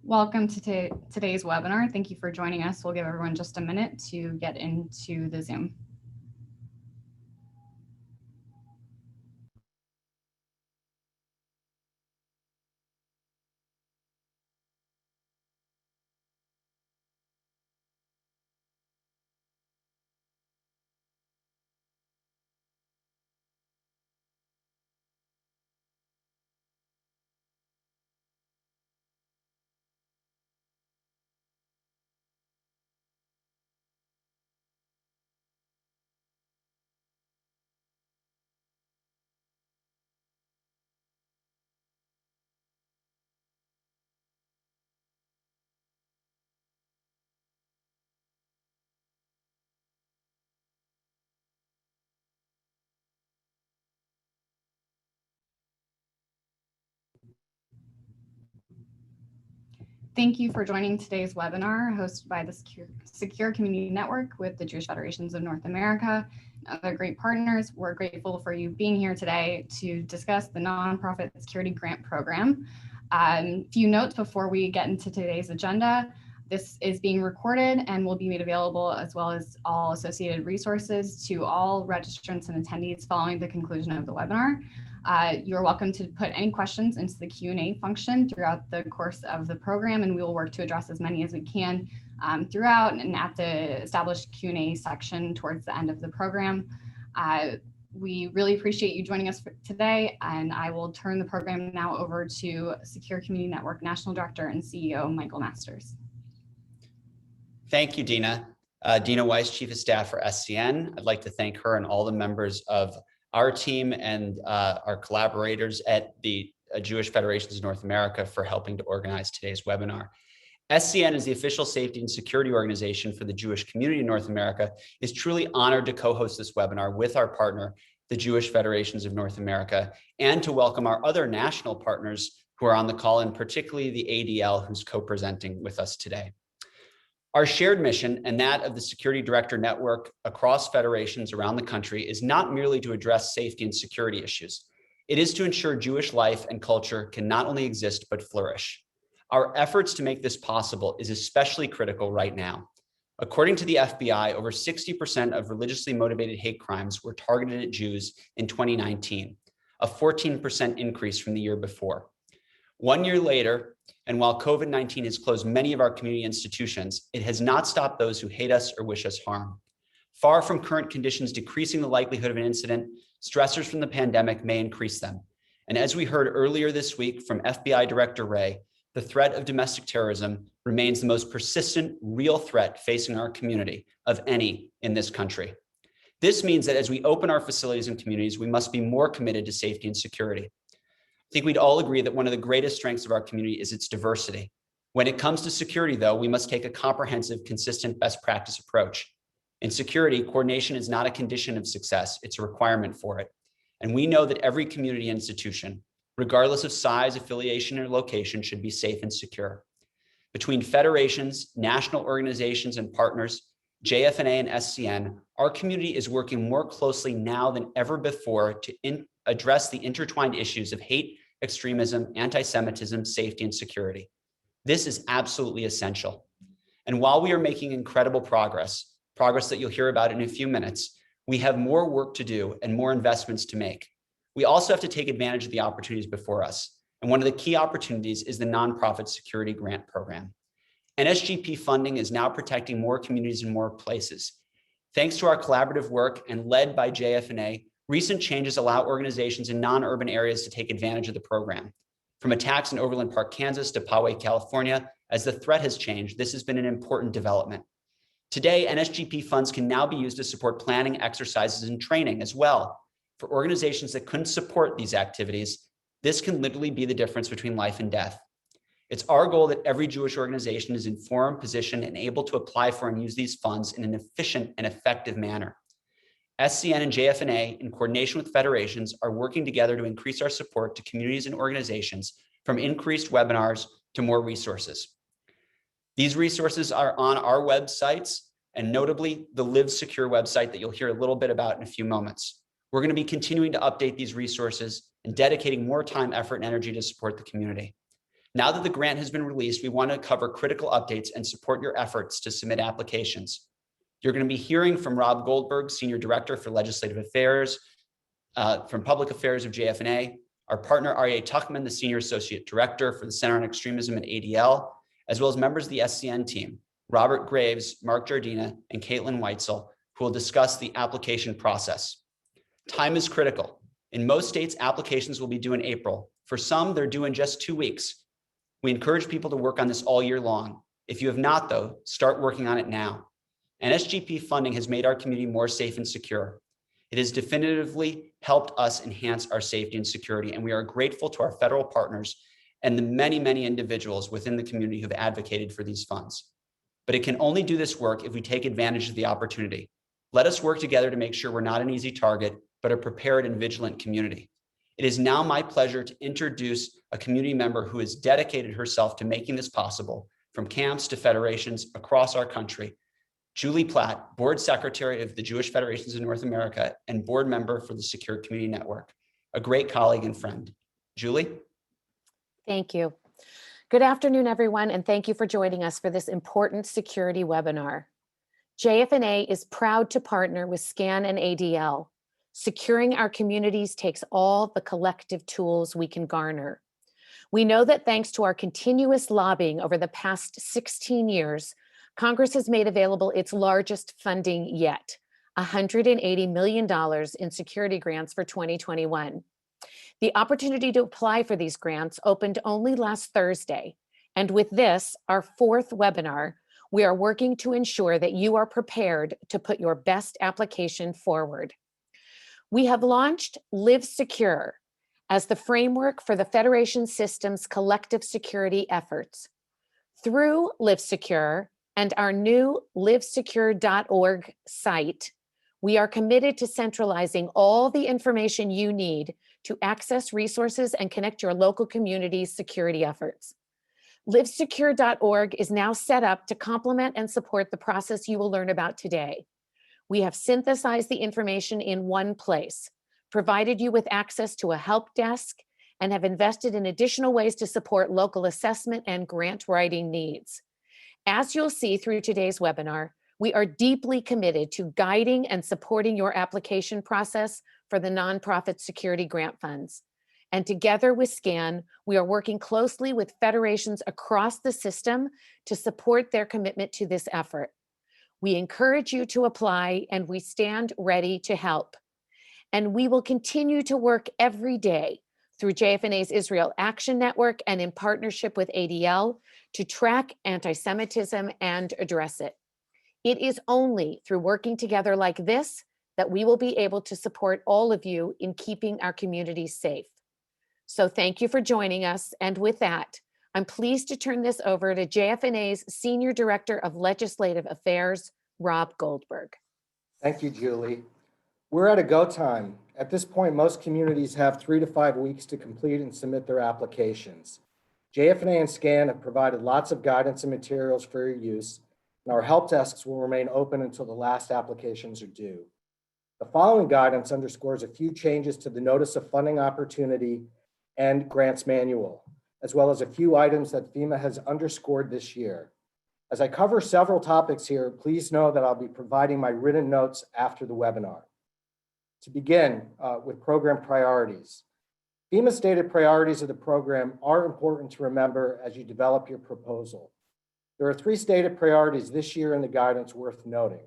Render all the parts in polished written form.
Welcome to today's webinar. Thank you for joining us. We'll give everyone just a minute to get into the Zoom. Thank you for joining today's webinar hosted by the Secure Community Network with the Jewish Federations of North America and other great partners. We're grateful for you being here today to discuss the Nonprofit Security Grant Program. Few notes before we get into today's agenda. This is being recorded and will be made available, as well as all associated resources, to all registrants and attendees following the conclusion of the webinar. You're welcome to put any questions into the Q&A function throughout the course of the program, and we will work to address as many as we can throughout and at the established Q&A section towards the end of the program. We really appreciate you joining us today, and I will turn the program now over to Secure Community Network National Director and CEO, Michael Masters. Thank you, Dina. Dina Weiss, Chief of Staff for SCN. I'd like to thank her and all the members of our team and our collaborators at the Jewish Federations of North America for helping to organize today's webinar. SCN, is the official safety and security organization for the Jewish community in North America, is truly honored to co-host this webinar with our partner, the Jewish Federations of North America, and to welcome our other national partners who are on the call, and particularly the ADL, who's co-presenting with us today. Our shared mission, and that of the Security Director Network across federations around the country, is not merely to address safety and security issues. It is to ensure Jewish life and culture can not only exist, but flourish. Our efforts to make this possible is especially critical right now. According to the FBI, over 60% of religiously motivated hate crimes were targeted at Jews in 2019, a 14% increase from the year before. 1 year later, and while COVID-19 has closed many of our community institutions, it has not stopped those who hate us or wish us harm. Far from current conditions decreasing the likelihood of an incident, stressors from the pandemic may increase them. And as we heard earlier this week from FBI Director Wray, the threat of domestic terrorism remains the most persistent, real threat facing our community of any in this country. This means that as we open our facilities and communities, we must be more committed to safety and security. I think we'd all agree that one of the greatest strengths of our community is its diversity. When it comes to security, though, we must take a comprehensive, consistent best practice approach. In security, coordination is not a condition of success, it's a requirement for it. And we know that every community institution, regardless of size, affiliation, or location, should be safe and secure. Between federations, national organizations, and partners, Jfna and SCN, our community is working more closely now than ever before to address the intertwined issues of hate, extremism, anti-Semitism, safety, and security. This is absolutely essential. And while we are making incredible progress that you'll hear about in a few minutes, we have more work to do and more investments to make. We also have to take advantage of the opportunities before us. And one of the key opportunities is the Nonprofit Security Grant Program. NSGP funding is now protecting more communities in more places. Thanks to our collaborative work and led by Jfna, recent changes allow organizations in non-urban areas to take advantage of the program. From attacks in Overland Park, Kansas to Poway, California, as the threat has changed, this has been an important development. Today, NSGP funds can now be used to support planning, exercises, and training as well. For organizations that couldn't support these activities, this can literally be the difference between life and death. It's our goal that every Jewish organization is informed, positioned, and able to apply for and use these funds in an efficient and effective manner. SCN and Jfna, in coordination with federations, are working together to increase our support to communities and organizations, from increased webinars to more resources. These resources are on our websites, and notably the Live Secure website that you'll hear a little bit about in a few moments. We're going to be continuing to update these resources and dedicating more time, effort, and energy to support the community. Now that the grant has been released, we want to cover critical updates and support your efforts to submit applications. You're going to be hearing from Rob Goldberg, Senior Director for Legislative Affairs from Public Affairs of Jfna, our partner Aryeh Tuchman, the Senior Associate Director for the Center on Extremism at ADL, as well as members of the SCN team, Robert Graves, Mark Jardina, and Caitlin Weitzel, who will discuss the application process. Time is critical. In most states, applications will be due in April. For some, they're due in just 2 weeks. We encourage people to work on this all year long. If you have not, though, start working on it now. NSGP funding has made our community more safe and secure. It has definitively helped us enhance our safety and security, and we are grateful to our federal partners and the many, many individuals within the community who have advocated for these funds. But it can only do this work if we take advantage of the opportunity. Let us work together to make sure we're not an easy target, but a prepared and vigilant community. It is now my pleasure to introduce a community member who has dedicated herself to making this possible, from camps to federations across our country. Julie Platt, Board Secretary of the Jewish Federations of North America and Board Member for the Secure Community Network, a great colleague and friend. Julie? Thank you. Good afternoon, everyone, and thank you for joining us for this important security webinar. Jfna is proud to partner with SCAN and ADL. Securing our communities takes all the collective tools we can garner. We know that thanks to our continuous lobbying over the past 16 years, Congress has made available its largest funding yet, $180 million in security grants for 2021. The opportunity to apply for these grants opened only last Thursday, and with this, our 4th webinar, we are working to ensure that you are prepared to put your best application forward. We have launched Live Secure as the framework for the Federation system's collective security efforts. Through Live Secure and our new livesecure.org site, we are committed to centralizing all the information you need to access resources and connect your local community's security efforts. Livesecure.org is now set up to complement and support the process you will learn about today. We have synthesized the information in one place, provided you with access to a help desk, and have invested in additional ways to support local assessment and grant writing needs. As you'll see through today's webinar, we are deeply committed to guiding and supporting your application process for the nonprofit security grant funds. And together with SCAN, we are working closely with federations across the system to support their commitment to this effort. We encourage you to apply, and we stand ready to help. And we will continue to work every day through JFNA's Israel Action Network and in partnership with ADL to track anti-Semitism and address it. It is only through working together like this that we will be able to support all of you in keeping our communities safe. So thank you for joining us. And with that, I'm pleased to turn this over to JFNA's Senior Director of Legislative Affairs, Rob Goldberg. Thank you, Julie. We're at a go time. At this point, most communities have 3 to 5 weeks to complete and submit their applications. JFNA and SCAN have provided lots of guidance and materials for your use, and our help desks will remain open until the last applications are due. The following guidance underscores a few changes to the Notice of Funding Opportunity and Grants Manual, as well as a few items that FEMA has underscored this year. As I cover several topics here, please know that I'll be providing my written notes after the webinar. To begin with program priorities. FEMA stated priorities of the program are important to remember as you develop your proposal. There are 3 stated priorities this year in the guidance worth noting.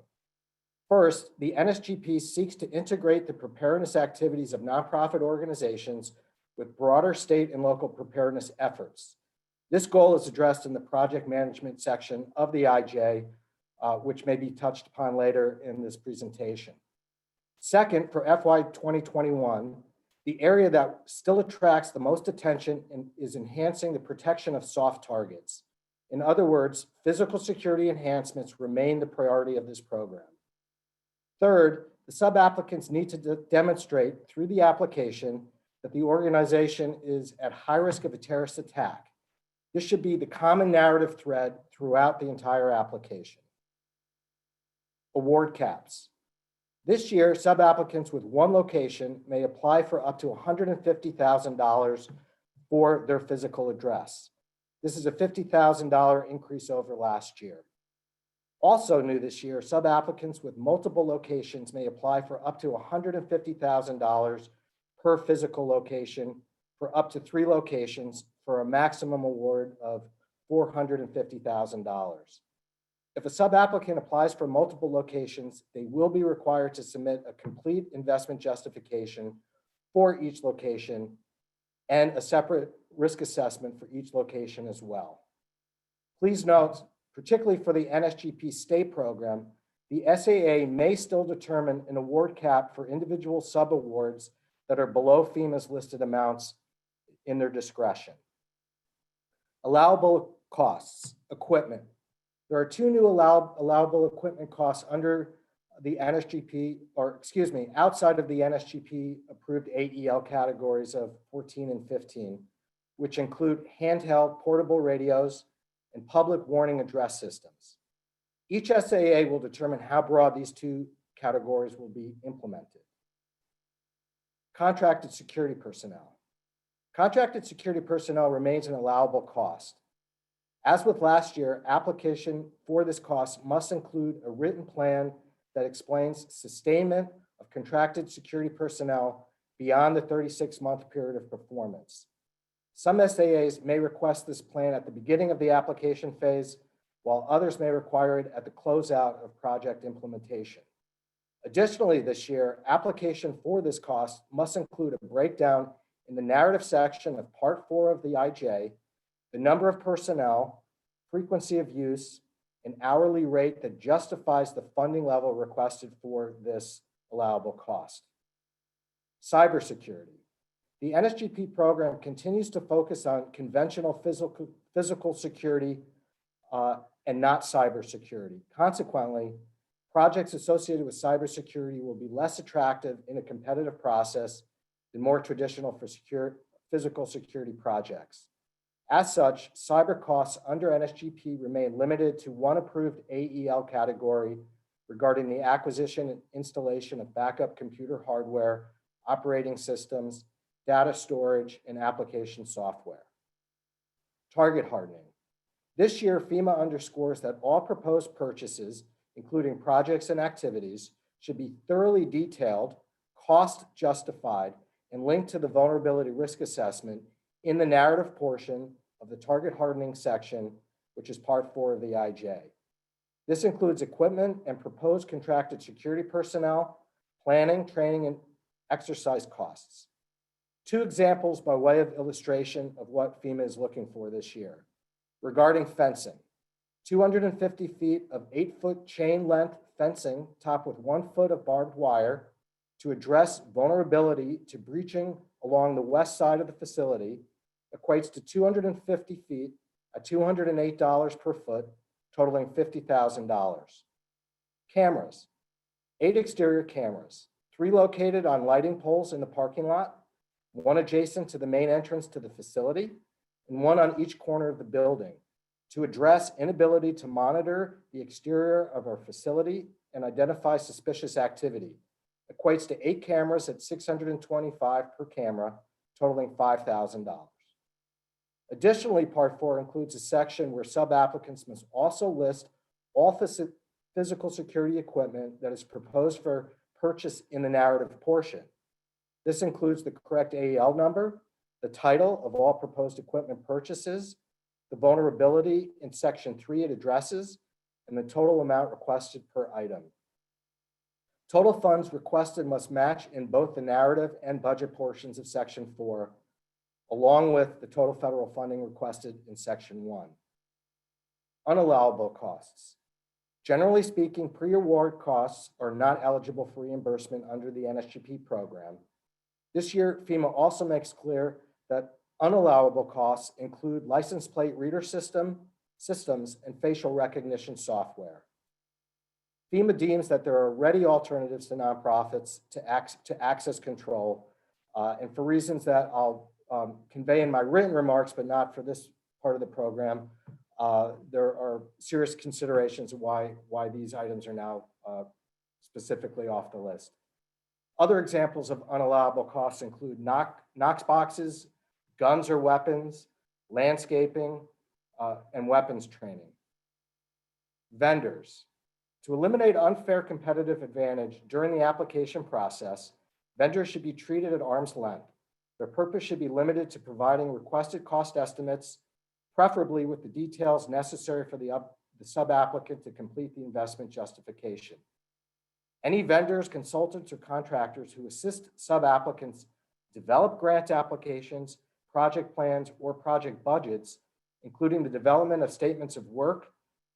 First, the NSGP seeks to integrate the preparedness activities of nonprofit organizations with broader state and local preparedness efforts. This goal is addressed in the project management section of the IJ, which may be touched upon later in this presentation. Second, for FY 2021, the area that still attracts the most attention is enhancing the protection of soft targets. In other words, physical security enhancements remain the priority of this program. Third, the sub-applicants need to demonstrate through the application that the organization is at high risk of a terrorist attack. This should be the common narrative thread throughout the entire application. Award caps. This year, sub-applicants with one location may apply for up to $150,000 for their physical address. This is a $50,000 increase over last year. Also new this year, sub-applicants with multiple locations may apply for up to $150,000 per physical location for up to 3 locations for a maximum award of $450,000. If a sub-applicant applies for multiple locations, they will be required to submit a complete investment justification for each location and a separate risk assessment for each location as well. Please note, particularly for the NSGP state program, the SAA may still determine an award cap for individual subawards that are below FEMA's listed amounts in their discretion. Allowable costs, equipment. There are 2 new allowable equipment costs under the NSGP, or excuse me, outside of the NSGP approved AEL categories of 14 and 15, which include handheld portable radios and public warning address systems. Each SAA will determine how broad these 2 categories will be implemented. Contracted security personnel. Contracted security personnel remains an allowable cost. As with last year, application for this cost must include a written plan that explains sustainment of contracted security personnel beyond the 36-month period of performance. Some SAAs may request this plan at the beginning of the application phase, while others may require it at the closeout of project implementation. Additionally, this year, application for this cost must include a breakdown in the narrative section of Part 4 of the IJ, the number of personnel, frequency of use, an hourly rate that justifies the funding level requested for this allowable cost. Cybersecurity. The NSGP program continues to focus on conventional physical security and not cybersecurity. Consequently, projects associated with cybersecurity will be less attractive in a competitive process than more traditional physical security projects. As such, cyber costs under NSGP remain limited to 1 approved AEL category regarding the acquisition and installation of backup computer hardware, operating systems, data storage, and application software. Target hardening. This year, FEMA underscores that all proposed purchases, including projects and activities, should be thoroughly detailed, cost justified, and linked to the vulnerability risk assessment in the narrative portion of the target hardening section, which is Part 4 of the IJ. This includes equipment and proposed contracted security personnel, planning, training, and exercise costs. 2 examples by way of illustration of what FEMA is looking for this year. Regarding fencing, 250 feet of 8-foot chain length fencing topped with 1 foot of barbed wire to address vulnerability to breaching along the west side of the facility equates to 250 feet at $208 per foot, totaling $50,000. Cameras, 8 exterior cameras, 3 located on lighting poles in the parking lot, 1 adjacent to the main entrance to the facility, and 1 on each corner of the building to address inability to monitor the exterior of our facility and identify suspicious activity. Equates to 8 cameras at $625 per camera, totaling $5,000. Additionally, Part 4 includes a section where sub-applicants must also list all physical security equipment that is proposed for purchase in the narrative portion. This includes the correct AEL number, the title of all proposed equipment purchases, the vulnerability in Section 3 it addresses, and the total amount requested per item. Total funds requested must match in both the narrative and budget portions of Section 4, along with the total federal funding requested in Section 1. Unallowable costs. Generally speaking, pre-award costs are not eligible for reimbursement under the NSGP program. This year, FEMA also makes clear that unallowable costs include license plate reader systems and facial recognition software. FEMA deems that there are ready alternatives to nonprofits to access control, and for reasons that I'll convey in my written remarks, but not for this part of the program, there are serious considerations of why these items are now specifically off the list. Other examples of unallowable costs include Knox boxes, guns or weapons, landscaping, and weapons training. Vendors. To eliminate unfair competitive advantage during the application process, vendors should be treated at arm's length. Their purpose should be limited to providing requested cost estimates, preferably with the details necessary for the sub-applicant to complete the investment justification. Any vendors, consultants, or contractors who assist sub-applicants develop grant applications, project plans, or project budgets, including the development of statements of work,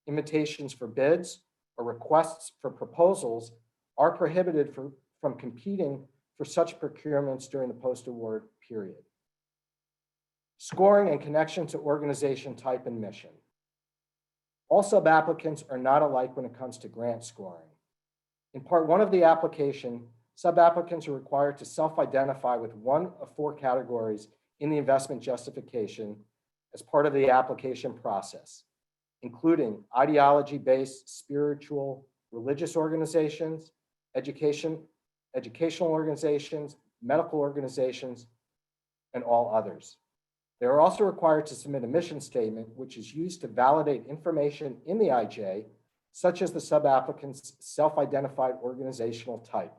invitations for bids, or requests for proposals, are prohibited from competing for such procurements during the post-award period. Scoring and connection to organization type and mission. All sub-applicants are not alike when it comes to grant scoring. In part 1 of the application, sub-applicants are required to self-identify with one of 4 categories in the investment justification as part of the application process, including ideology-based, spiritual, religious organizations, educational organizations, medical organizations, and all others. They are also required to submit a mission statement, which is used to validate information in the IJ, such as the sub-applicant's self-identified organizational type.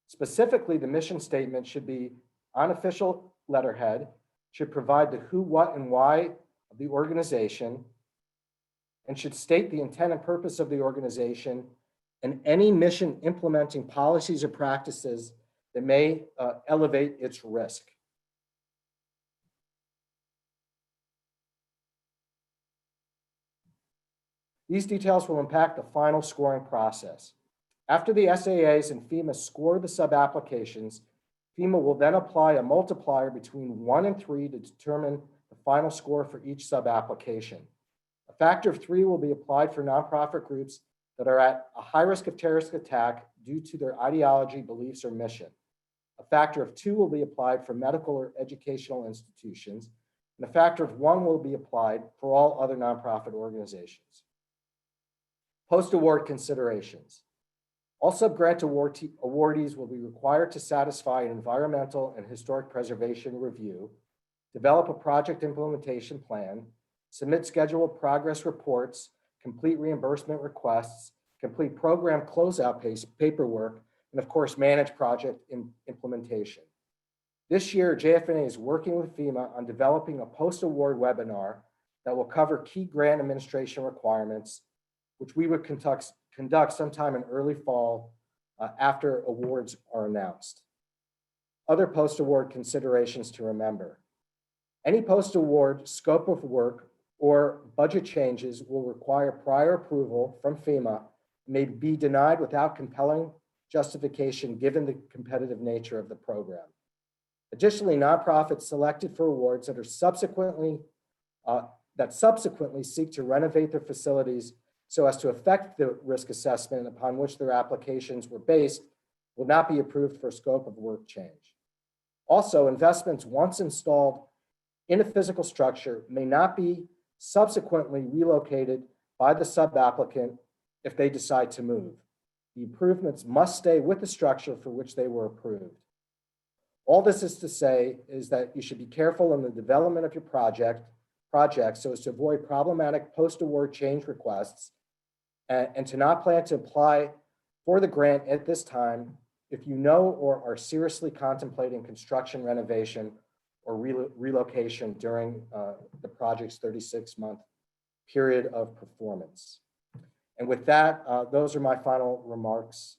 Specifically, the mission statement should be on official letterhead, should provide the who, what, and why of the organization, and should state the intent and purpose of the organization and any mission implementing policies or practices that may elevate its risk. These details will impact the final scoring process. After the SAAs and FEMA score the sub-applications, FEMA will then apply a multiplier between 1 and 3 to determine the final score for each sub-application. A factor of 3 will be applied for nonprofit groups that are at a high risk of terrorist attack due to their ideology, beliefs, or mission. A factor of 2 will be applied for medical or educational institutions, and a factor of 1 will be applied for all other nonprofit organizations. Post-award considerations. All sub-grant awardees will be required to satisfy an environmental and historic preservation review, develop a project implementation plan, submit scheduled progress reports, complete reimbursement requests, complete program closeout paperwork, and of course, manage project implementation. This year, Jfna is working with FEMA on developing a post-award webinar that will cover key grant administration requirements, which we would conduct sometime in early fall after awards are announced. Other post-award considerations to remember. Any post-award scope of work or budget changes will require prior approval from FEMA, may be denied without compelling justification given the competitive nature of the program. Additionally, nonprofits selected for awards that subsequently seek to renovate their facilities so as to affect the risk assessment upon which their applications were based will not be approved for scope of work change. Also, investments once installed in a physical structure may not be subsequently relocated by the sub-applicant if they decide to move. The improvements must stay with the structure for which they were approved. All this is to say is that you should be careful in the development of your project so as to avoid problematic post-award change requests and to not plan to apply for the grant at this time if you know or are seriously contemplating construction, renovation, or relocation during the project's 36-month period of performance. And with that, those are my final remarks,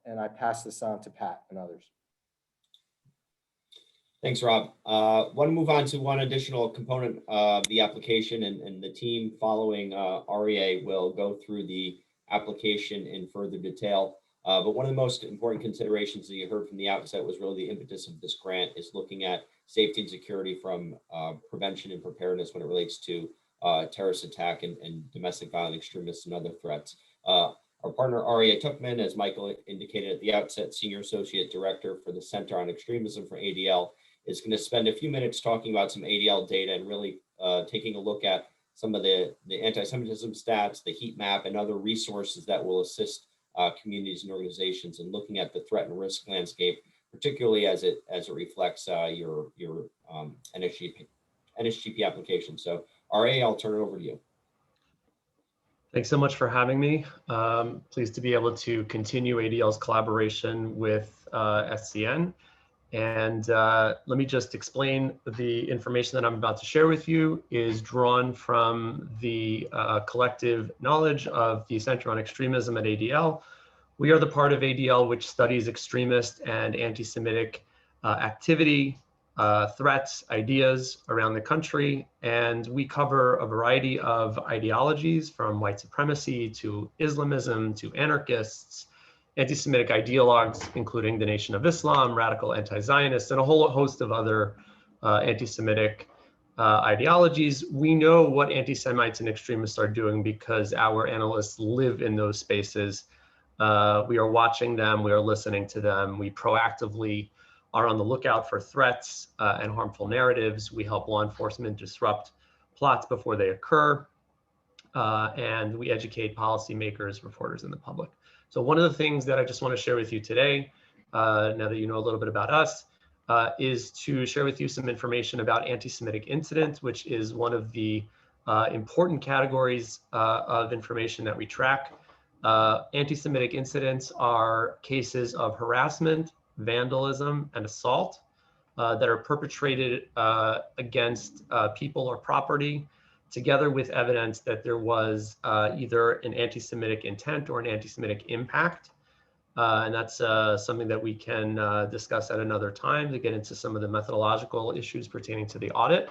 and I pass this on to Pat and others. Thanks, Rob. Want to move on to one additional component of the application, and the team following REA will go through the application in further detail. But one of the most important considerations that you heard from the outset was really the impetus of this grant is looking at safety and security from prevention and preparedness when it relates to terrorist attack and domestic violent extremists and other threats. Our partner, Aria Tuchman, as Michael indicated at the outset, Senior Associate Director for the Center on Extremism for ADL, is going to spend a few minutes talking about some ADL data and really taking a look at some of the anti-Semitism stats, the heat map, and other resources that will assist communities and organizations in looking at the threat and risk landscape, particularly as it reflects your NSGP application. So RA, I'll turn it over to you. Thanks so much for having me. Pleased to be able to continue ADL's collaboration with SCN. And let me just explain the information that I'm about to share with you is drawn from the collective knowledge of the Center on Extremism at ADL. We are the part of ADL which studies extremist and anti-Semitic activity, threats, ideas around the country, and we cover a variety of ideologies from white supremacy to Islamism to anarchists, anti-Semitic ideologues, including the Nation of Islam, radical anti-Zionists, and a whole host of other anti-Semitic ideologies. We know what anti-Semites and extremists are doing because our analysts live in those spaces. We are watching them, we are listening to them, we proactively are on the lookout for threats and harmful narratives. We help law enforcement disrupt plots before they occur, and we educate policymakers, reporters, and the public. So one of the things that I just want to share with you today, now that you know a little bit about us, is to share with you some information about anti-Semitic incidents, which is one of the important categories of information that we track. Anti-Semitic incidents are cases of harassment, vandalism, and assault that are perpetrated against people or property, together with evidence that there was either an anti-Semitic intent or an anti-Semitic impact. And that's something that we can discuss at another time to get into some of the methodological issues pertaining to the audit.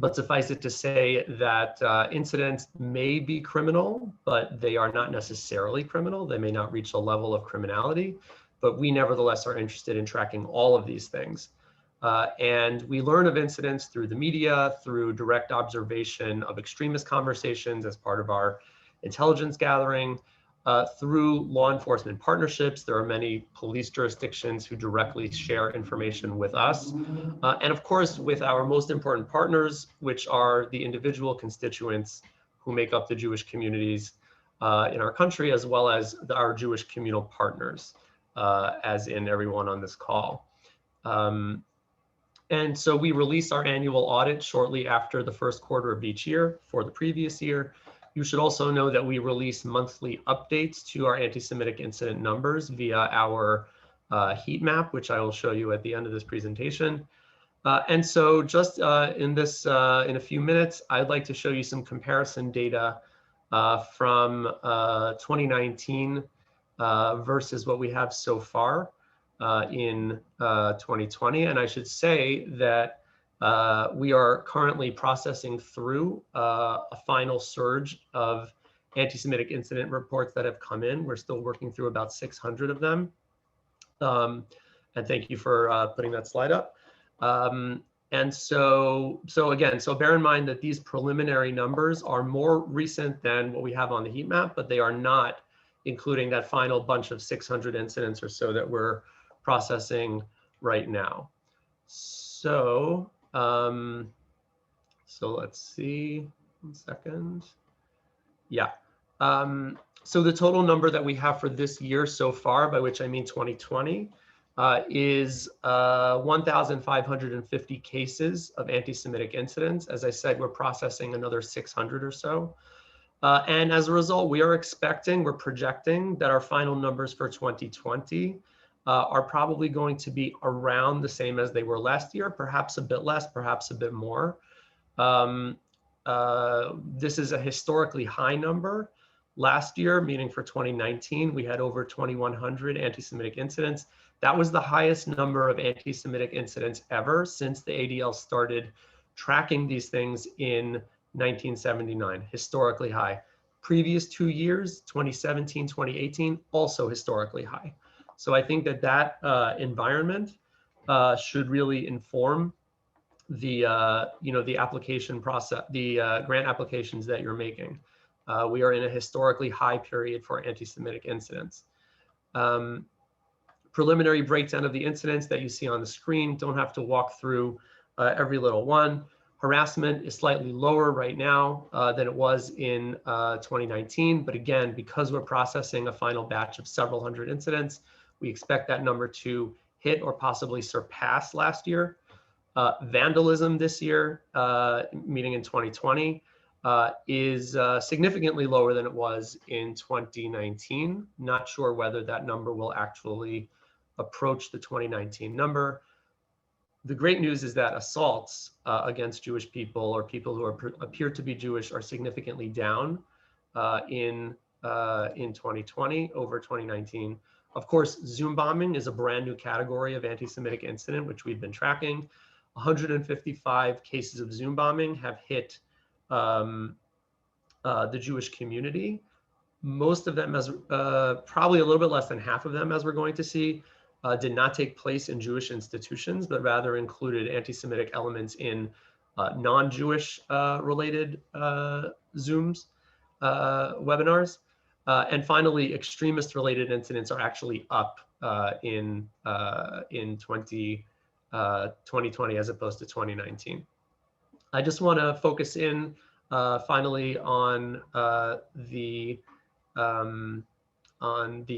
But suffice it to say that incidents may be criminal, but they are not necessarily criminal. They may not reach a level of criminality, but we nevertheless are interested in tracking all of these things. And we learn of incidents through the media, through direct observation of extremist conversations as part of our intelligence gathering, through law enforcement partnerships. There are many police jurisdictions who directly share information with us. And of course, with our most important partners, which are the individual constituents who make up the Jewish communities in our country, as well as our Jewish communal partners, as in everyone on this call. And so we release our annual audit shortly after the first quarter of each year for the previous year. You should also know that we release monthly updates to our anti-Semitic incident numbers via our heat map, which I will show you at the end of this presentation. And so just in a few minutes, I'd like to show you some comparison data from 2019 versus what we have so far in 2020. And I should say that we are currently processing through a final surge of anti-Semitic incident reports that have come in. We're still working through about 600 of them. And thank you for putting that slide up. And so bear in mind that these preliminary numbers are more recent than what we have on the heat map, but they are not including that final bunch of 600 incidents or so that we're processing right now. So, so let's see, 1 second. Yeah. So the total number that we have for this year so far, by which I mean 2020, is 1,550 cases of anti-Semitic incidents. As I said, we're processing another 600 or so. And as a result, we're projecting that our final numbers for 2020 are probably going to be around the same as they were last year, perhaps a bit less, perhaps a bit more. This is a historically high number. Last year, meaning for 2019, we had over 2,100 anti-Semitic incidents. That was the highest number of anti-Semitic incidents ever since the ADL started tracking these things in 1979, historically high. Previous 2 years, 2017, 2018, also historically high. So I think that environment should really inform the the application process, the grant applications that you're making. We are in a historically high period for anti-Semitic incidents. Preliminary breakdown of the incidents that you see on the screen. Don't have to walk through every little one. Harassment is slightly lower right now than it was in 2019. But again, because we're processing a final batch of several hundred incidents, we expect that number to hit or possibly surpass last year. Vandalism this year, meaning in 2020, is significantly lower than it was in 2019. Not sure whether that number will actually approach the 2019 number. The great news is that assaults against Jewish people or people who appear to be Jewish are significantly down in 2020 over 2019. Of course, Zoom bombing is a brand new category of anti-Semitic incident, which we've been tracking. 155 cases of Zoom bombing have hit the Jewish community. Most of them, as probably a little bit less than half of them, as we're going to see, did not take place in Jewish institutions, but rather included anti-Semitic elements in non-Jewish related Zooms, webinars. And finally, extremist-related incidents are actually up in 2020 as opposed to 2019. I just want to focus in finally on the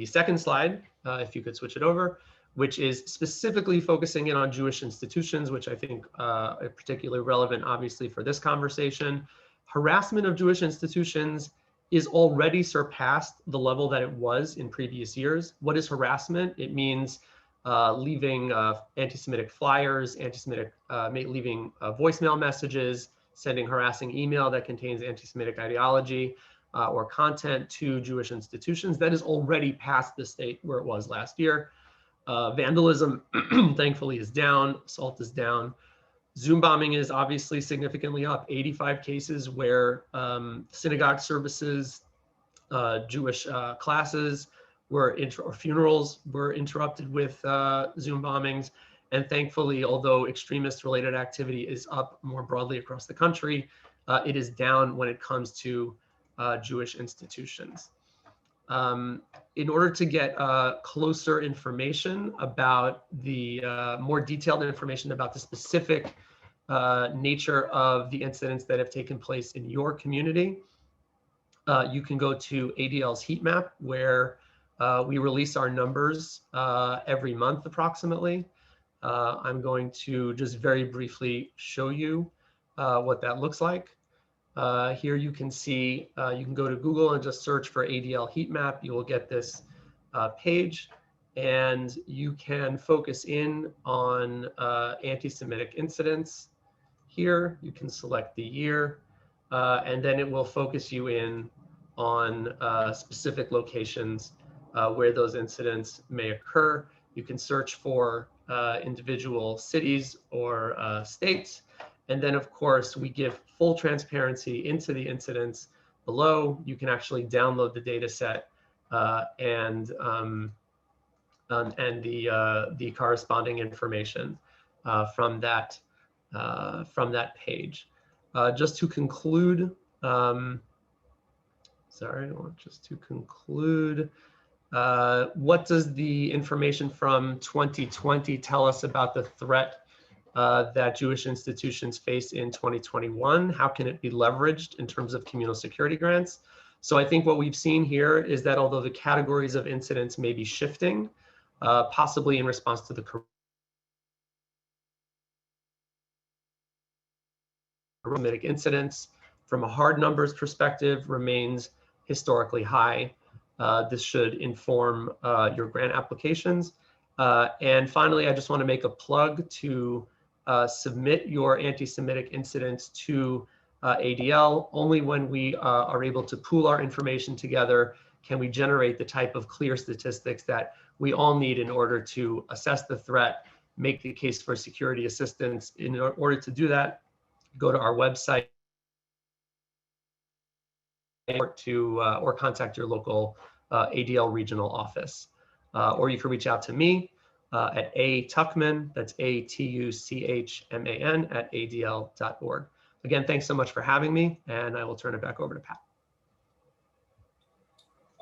second slide, if you could switch it over, which is specifically focusing in on Jewish institutions, which I think are particularly relevant, obviously, for this conversation. Harassment of Jewish institutions is already surpassed the level that it was in previous years. What is harassment? It means leaving anti-Semitic flyers, leaving voicemail messages, sending harassing email that contains anti-Semitic ideology or content to Jewish institutions. That is already past the state where it was last year. Vandalism, thankfully, is down. Assault is down. Zoom bombing is obviously significantly up. 85 cases where synagogue services, Jewish classes or funerals were interrupted with Zoom bombings. And thankfully, although extremist-related activity is up more broadly across the country, it is down when it comes to Jewish institutions. In order to get closer information about the more detailed information about the specific nature of the incidents that have taken place in your community, you can go to ADL's heat map, where we release our numbers every month approximately. I'm going to just very briefly show you what that looks like. Here you can see, you can go to Google and just search for ADL heat map. You will get this page, and you can focus in on anti-Semitic incidents. Here you can select the year, and then it will focus you in on specific locations where those incidents may occur. You can search for individual cities or states. And then, of course, we give full transparency into the incidents below. You can actually download the data set and the corresponding information from that page. Just to conclude, what does the information from 2020 tell us about the threat that Jewish institutions face in 2021? How can it be leveraged in terms of communal security grants? So I think what we've seen here is that although the categories of incidents may be shifting, possibly in response to the Semitic incidents, from a hard numbers perspective, remains historically high. This should inform your grant applications. And finally, I just want to make a plug to submit your anti-Semitic incidents to ADL. Only when we are able to pool our information together can we generate the type of clear statistics that we all need in order to assess the threat, make the case for security assistance. In order to do that, go to our website or contact your local ADL regional office. Or you can reach out to me at atuchman, that's ATUCHMAN, at adl.org. Again, thanks so much for having me, and I will turn it back over to Pat.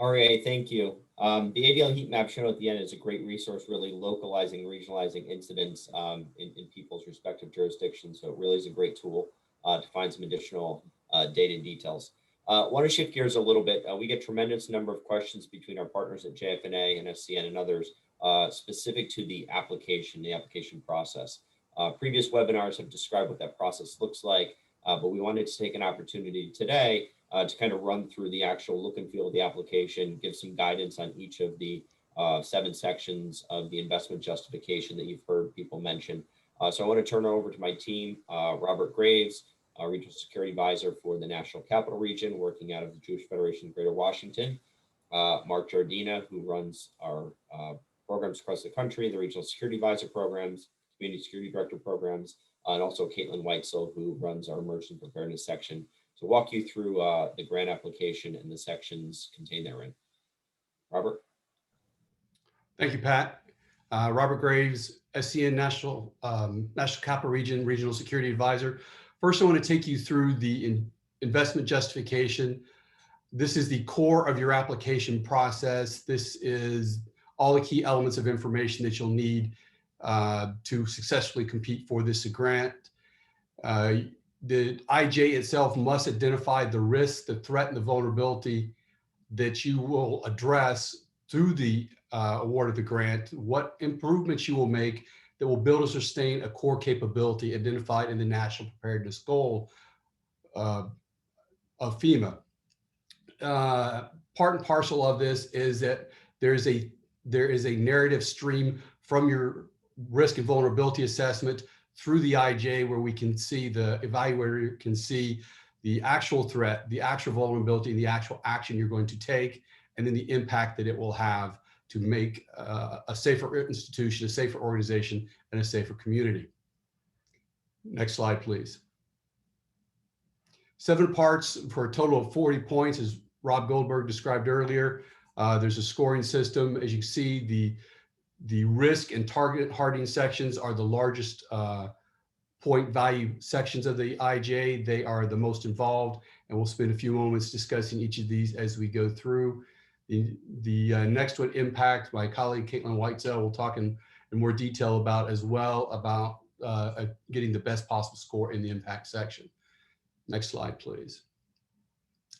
RA, thank you. The ADL heat map shown at the end is a great resource, really localizing, regionalizing incidents in people's respective jurisdictions. So it really is a great tool to find some additional data and details. Want to shift gears a little bit. We get tremendous number of questions between our partners at Jfna and SCN and others specific to the application process. Previous webinars have described what that process looks like, but we wanted to take an opportunity today to kind of run through the actual look and feel of the application, give some guidance on each of the 7 sections of the investment justification that you've heard people mention. So I want to turn it over to my team, Robert Graves, Regional Security Advisor for the National Capital Region, working out of the Jewish Federation of Greater Washington, Mark Jardina, who runs our programs across the country, the Regional Security Advisor programs, Community Security Director programs, and also Caitlin Weitzel, who runs our Emergency Preparedness section, to walk you through the grant application and the sections contained therein. Robert? Thank you, Pat. Robert Graves, SCN National Capital Region Regional Security Advisor. First, I want to take you through the investment justification. This is the core of your application process. This is all the key elements of information that you'll need to successfully compete for this grant. The IJ itself must identify the risk, the threat, and the vulnerability that you will address through the award of the grant, what improvements you will make that will build or sustain a core capability identified in the National Preparedness Goal of FEMA. Part and parcel of this is that there is a narrative stream from your risk and vulnerability assessment through the IJ, where we can see, the evaluator can see the actual threat, the actual vulnerability, and the actual action you're going to take, and then the impact that it will have to make a safer institution, a safer organization, and a safer community. Next slide, please. 7 parts for a total of 40 points, as Rob Goldberg described earlier. There's a scoring system. As you can see, the risk and target hardening sections are the largest point value sections of the IJ. They are the most involved, and we'll spend a few moments discussing each of these as we go through. The next one, impact, my colleague Caitlin Weitzel will talk in more detail about as well, about getting the best possible score in the impact section. Next slide, please.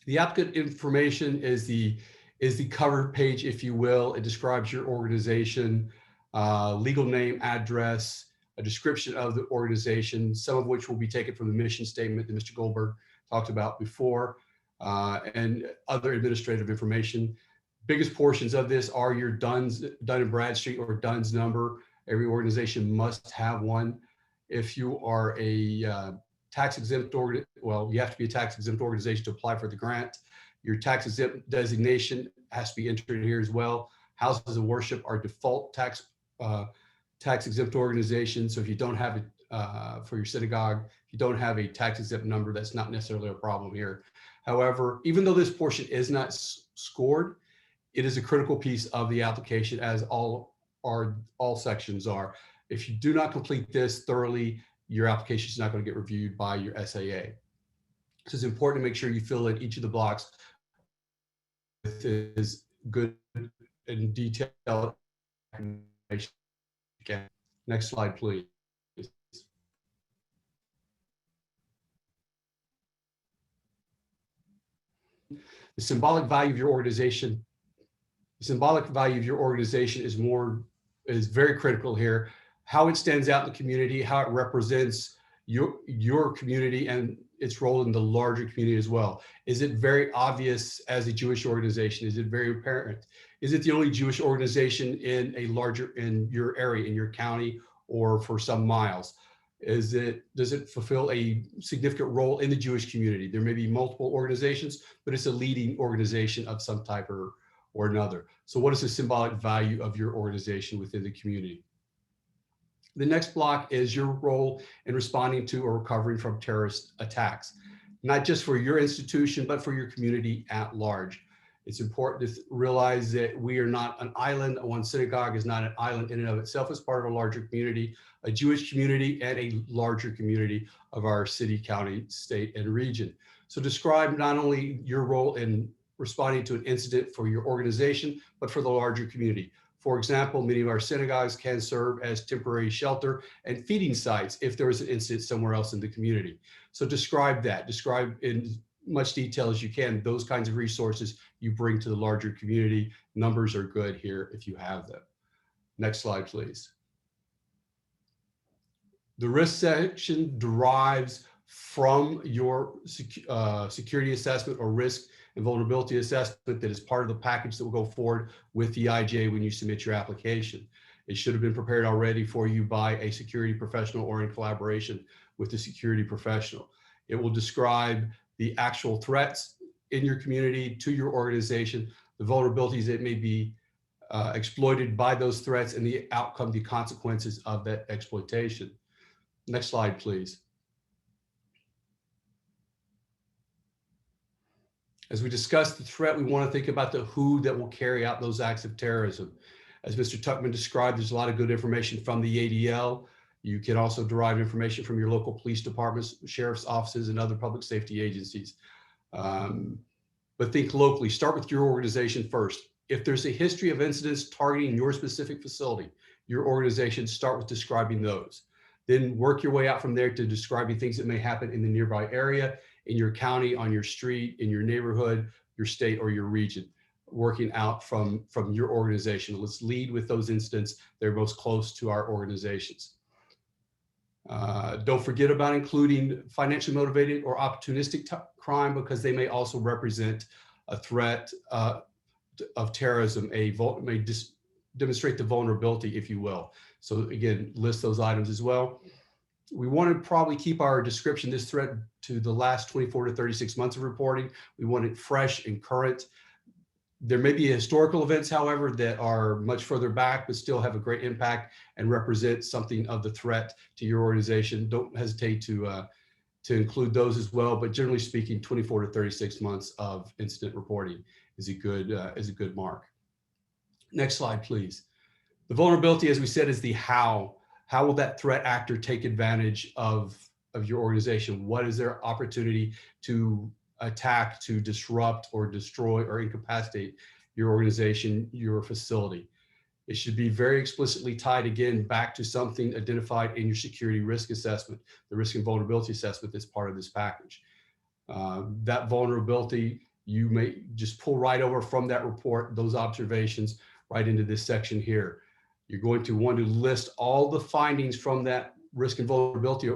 The applicant information is the cover page, if you will. It describes your organization, legal name, address, a description of the organization, some of which will be taken from the mission statement that Mr. Goldberg talked about before, and other administrative information. Biggest portions of this are your Dun and Bradstreet or DUNS number. Every organization must have one. If you are a tax exempt well, you have to be a tax exempt organization to apply for the grant. Your tax exempt designation has to be entered here as well. Houses of worship are default tax exempt organizations. So if you don't have it for your synagogue, if you don't have a tax exempt number, that's not necessarily a problem here. However, even though this portion is not scored, it is a critical piece of the application, as all sections are. If you do not complete this thoroughly, your application is not going to get reviewed by your SAA. So it's important to make sure you fill in each of the blocks with this good and detailed information. Okay. Next slide, please. The symbolic value of your organization. The symbolic value of your organization is very critical here. How it stands out in the community, how it represents your community and its role in the larger community as well. Is it very obvious as a Jewish organization? Is it very apparent? Is it the only Jewish organization in your area, in your county, or for some miles? Does it fulfill a significant role in the Jewish community? There may be multiple organizations, but it's a leading organization of some type or another. So what is the symbolic value of your organization within the community? The next block is your role in responding to or recovering from terrorist attacks, not just for your institution, but for your community at large. It's important to realize that we are not an island. One synagogue is not an island in and of itself. It's part of a larger community, a Jewish community, and a larger community of our city, county, state, and region. So describe not only your role in responding to an incident for your organization, but for the larger community. For example, many of our synagogues can serve as temporary shelter and feeding sites if there is an incident somewhere else in the community. So describe that, describe in much detail as you can those kinds of resources you bring to the larger community. Numbers are good here if you have them. Next slide, please. The risk section derives from your security assessment or risk and vulnerability assessment that is part of the package that will go forward with the IJ when you submit your application. It should have been prepared already for you by a security professional or in collaboration with the security professional. It will describe the actual threats in your community to your organization, the vulnerabilities that may be exploited by those threats, and the outcome, the consequences of that exploitation. Next slide, please. As we discuss the threat, we want to think about the who that will carry out those acts of terrorism. As Mr. Tuckman described, there's a lot of good information from the ADL. You can also derive information from your local police departments, sheriff's offices, and other public safety agencies. But think locally. Start with your organization first. If there's a history of incidents targeting your specific facility, your organization, start with describing those. Then work your way out from there to describing things that may happen in the nearby area, in your county, on your street, in your neighborhood, your state, or your region, working out from your organization. Let's lead with those incidents that are most close to our organizations. Don't forget about including financially motivated or opportunistic crime, because they may also represent a threat of terrorism, may demonstrate the vulnerability, if you will. So again, list those items as well. We want to probably keep our description, this threat, to the last 24 to 36 months of reporting. We want it fresh and current. There may be historical events, however, that are much further back, but still have a great impact and represent something of the threat to your organization. Don't hesitate to include those as well. But generally speaking, 24 to 36 months of incident reporting is a good mark. Next slide, please. The vulnerability, as we said, is the how. How will that threat actor take advantage of your organization? What is their opportunity to attack, to disrupt or destroy or incapacitate your organization, your facility? It should be very explicitly tied again back to something identified in your security risk assessment, the risk and vulnerability assessment that's part of this package. That vulnerability, you may just pull right over from that report, those observations, right into this section here. You're going to want to list all the findings from that risk and vulnerability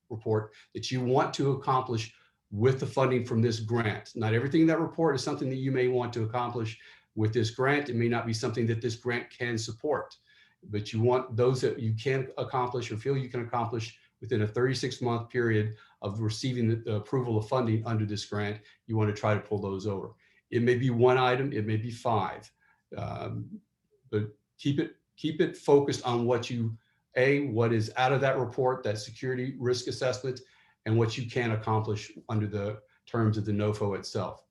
report that you want to accomplish with the funding from this grant. Not everything in that report is something that you may want to accomplish with this grant. It may not be something that this grant can support, but you want those that you can accomplish or feel you can accomplish within a 36-month period of receiving the approval of funding under this grant. You want to try to pull those over. It may be one item, it may be five, but keep it focused on what is out of that report, that security risk assessment, and what you can accomplish under the terms of the NOFO itself.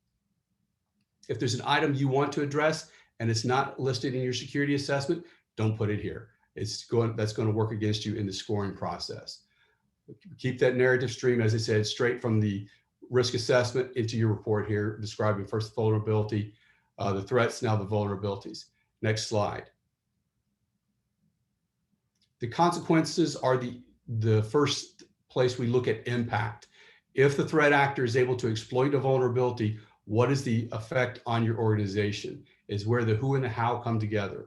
If there's an item you want to address and it's not listed in your security assessment, don't put it here. That's going to work against you in the scoring process. Keep that narrative stream, as I said, straight from the risk assessment into your report here, describing first the vulnerability, the threats, now the vulnerabilities. Next slide. The consequences are the first place we look at impact. If the threat actor is able to exploit a vulnerability, what is the effect on your organization? Is where the who and the how come together.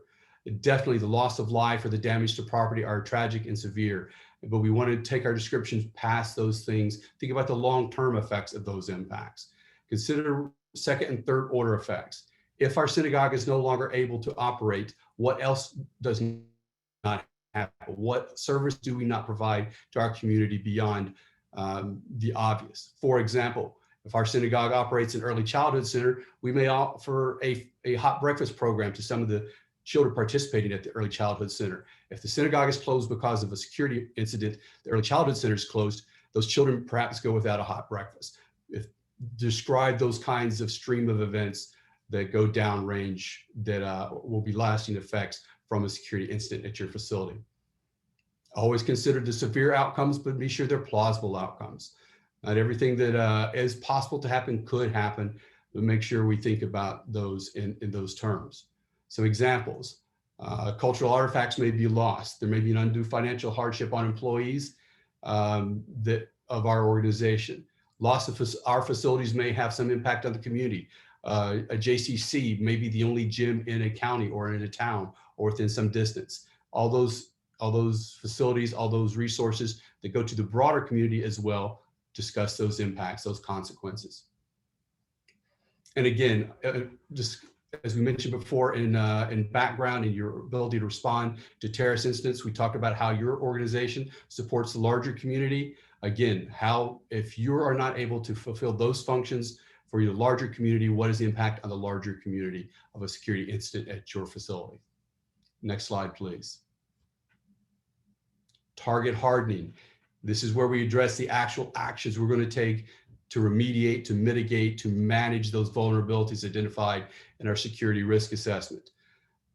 Definitely the loss of life or the damage to property are tragic and severe, but we want to take our descriptions past those things. Think about the long-term effects of those impacts. Consider second and third order effects. If our synagogue is no longer able to operate, what else does not happen? What service do we not provide to our community beyond the obvious? For example, if our synagogue operates an early childhood center, we may offer a hot breakfast program to some of the children participating at the early childhood center. If the synagogue is closed because of a security incident, the early childhood center is closed, those children perhaps go without a hot breakfast. Describe those kinds of stream of events that go downrange that will be lasting effects from a security incident at your facility. Always consider the severe outcomes, but be sure they're plausible outcomes. Not everything that is possible to happen could happen, but make sure we think about those in those terms. Some examples, cultural artifacts may be lost. There may be an undue financial hardship on employees of our organization. Loss of our facilities may have some impact on the community. A JCC may be the only gym in a county or in a town or within some distance. All those facilities, all those resources that go to the broader community as well, discuss those impacts, those consequences. And again, just as we mentioned before, in background and your ability to respond to terrorist incidents, we talked about how your organization supports the larger community. Again, how if you are not able to fulfill those functions for your larger community, what is the impact on the larger community of a security incident at your facility? Next slide, please. Target hardening. This is where we address the actual actions we're going to take to remediate, to mitigate, to manage those vulnerabilities identified in our security risk assessment.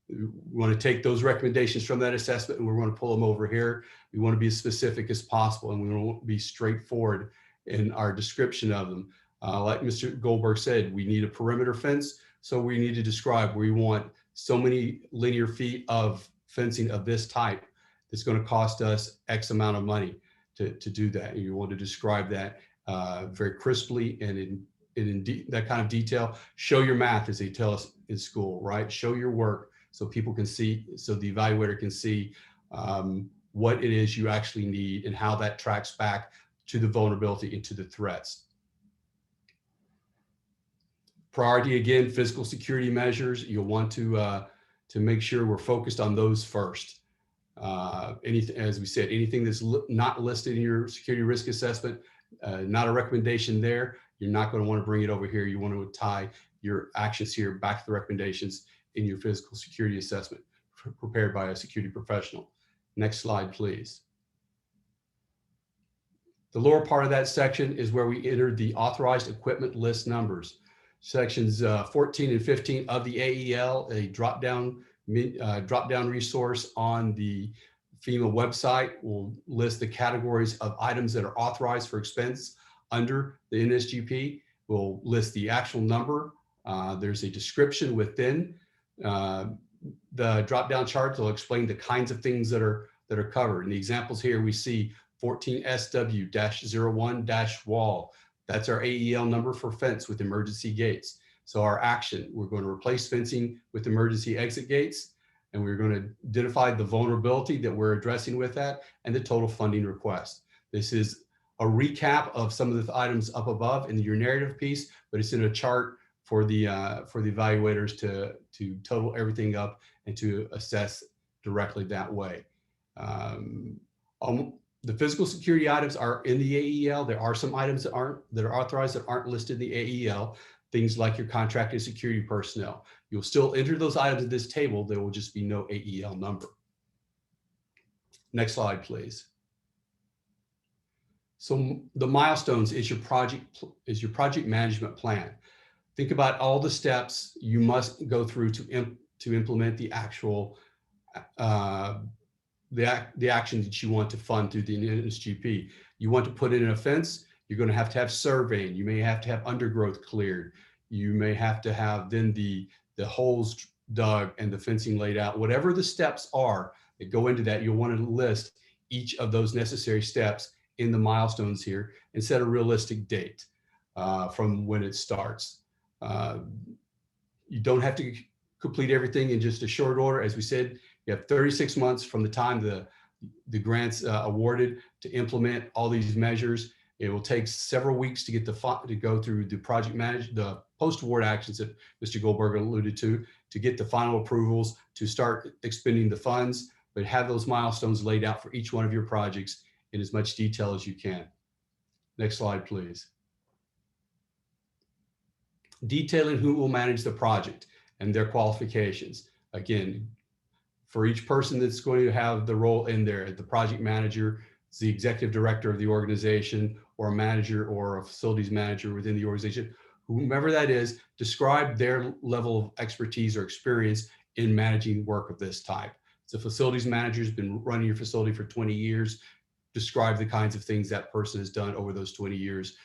We want to take those recommendations from that assessment and we're going to pull them over here. We want to be as specific as possible and we want to be straightforward in our description of them. Like Mr. Goldberg said, we need a perimeter fence, so we need to describe we want so many linear feet of fencing of this type. It's going to cost us X amount of money to do that. And you want to describe that very crisply and in that kind of detail. Show your math, as they tell us in school, right? Show your work so people can see, so the evaluator can see what it is you actually need and how that tracks back to the vulnerability and to the threats. Priority, again, physical security measures. You'll want to make sure we're focused on those first. Anything, as we said, anything that's not listed in your security risk assessment, not a recommendation there, you're not going to want to bring it over here. You want to tie your actions here back to the recommendations in your physical security assessment prepared by a security professional. Next slide, please. The lower part of that section is where we enter the authorized equipment list numbers. Sections 14 and 15 of the AEL, a drop-down resource on the FEMA website will list the categories of items that are authorized for expense under the NSGP. We'll list the actual number. There's a description within the drop-down chart. They'll explain the kinds of things that are covered. In the examples here, we see 14SW-01-wall. That's our AEL number for fence with emergency gates. So our action, we're going to replace fencing with emergency exit gates, and we're going to identify the vulnerability that we're addressing with that and the total funding request. This is a recap of some of the items up above in your narrative piece, but it's in a chart for the evaluators to total everything up and to assess directly that way. The physical security items are in the AEL. There are some items that are authorized that aren't listed in the AEL. Things like your contracted security personnel. You'll still enter those items in this table. There will just be no AEL number. Next slide, please. So the milestones is your project management plan. Think about all the steps you must go through to implement the actual the action that you want to fund through the NSGP. You want to put in a fence, you're going to have surveying. You may have to have undergrowth cleared. You may have to have then the holes dug and the fencing laid out. Whatever the steps are that go into that, you'll want to list each of those necessary steps in the milestones here and set a realistic date from when it starts. You don't have to complete everything in just a short order. As we said, you have 36 months from the time the grant's awarded to implement all these measures. It will take several weeks to get to go through the post-award actions that Mr. Goldberg alluded to get the final approvals to start expending the funds, but have those milestones laid out for each one of your projects in as much detail as you can. Next slide, please. Detailing who will manage the project and their qualifications. Again, for each person that's going to have the role in there, the project manager, the executive director of the organization, or a manager or a facilities manager within the organization, whomever that is, describe their level of expertise or experience in managing work of this type. So facilities manager has been running your facility for 20 years. Describe the kinds of things that person has done over those 20 years.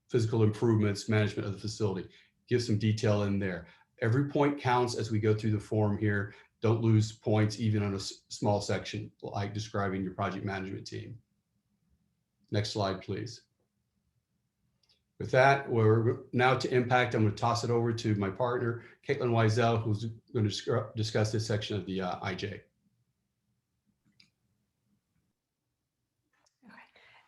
Physical improvements, management of the facility. Give some detail in there. Every point counts as we go through the form here. Don't lose points even on a small section like describing your project management team. Next slide, please. With that, we're now to impact. I'm going to toss it over to my partner, Caitlin Wiesel, who's going to discuss this section of the IJ.